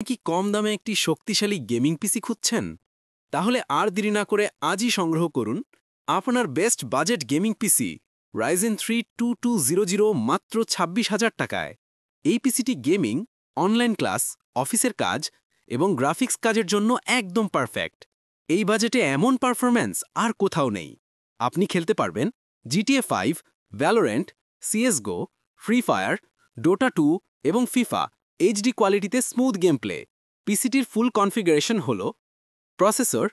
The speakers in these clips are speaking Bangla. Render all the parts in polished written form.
কি কম দামে একটি শক্তিশালী গেমিং পিসি খুঁজছেন? তাহলে আর দেরি না করে আজই সংগ্রহ করুন আপনার বেস্ট বাজেট গেমিং পিসি Ryzen 3 2200 মাত্র 26,000 টাকায়। এই পিসিটি গেমিং, অনলাইন ক্লাস, অফিসের কাজ এবং গ্রাফিক্স কাজের জন্য একদম পারফেক্ট। এই বাজেটে এমন পারফরম্যান্স আর কোথাও নেই। আপনি খেলতে পারবেন GTA 5, Valorant, CSGO, free fire, Dota 2 এবং FIFA এইচডি কোয়ালিটিতে স্মুথ গেম প্লে। পিসিটির ফুল কনফিগারেশন হল processor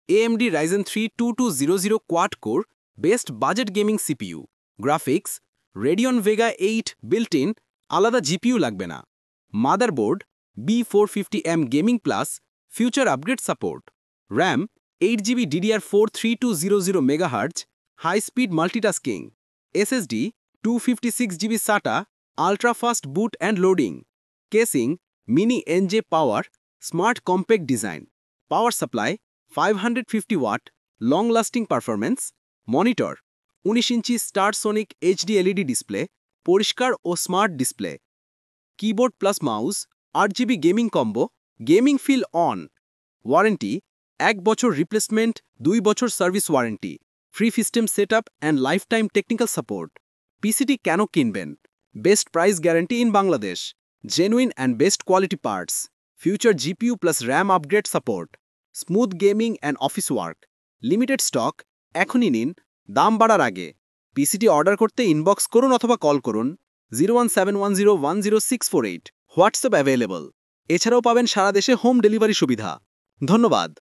AMD Ryzen 3 2200 quad core best budget gaming CPU, graphics Radeon Vega 8 built in, আলাদা জিপিইউ লাগবে না, motherboard B450M gaming plus future upgrade support, RAM 8GB DDR4 3200 MHz high speed multitasking, SSD 256GB SATA ultra fast boot and loading, casing mini NJ power smart compact design, power supply 550 watt long lasting performance, monitor 19 inch Starsonic HD LED display পরিষ্কার ও smart display, keyboard plus mouse 8GB gaming combo gaming feel on, warranty 1 বছর রিপ্লেসমেন্ট 2 বছর service warranty, free system setup and life time technical support. PCT কেন কিনবেন? Best price guarantee in Bangladesh, genuine and best quality parts, future GPU plus RAM upgrade support, smooth gaming and office work, limited stock, এখনই নিন, দাম বাড়ার আগে। পিসিটি অর্ডার করতে ইনবক্স করুন অথবা কল করুন 01710100648, হোয়াটসঅ্যাপ অ্যাভেলেবল। এছাড়াও পাবেন সারা দেশে হোম ডেলিভারি সুবিধা। ধন্যবাদ।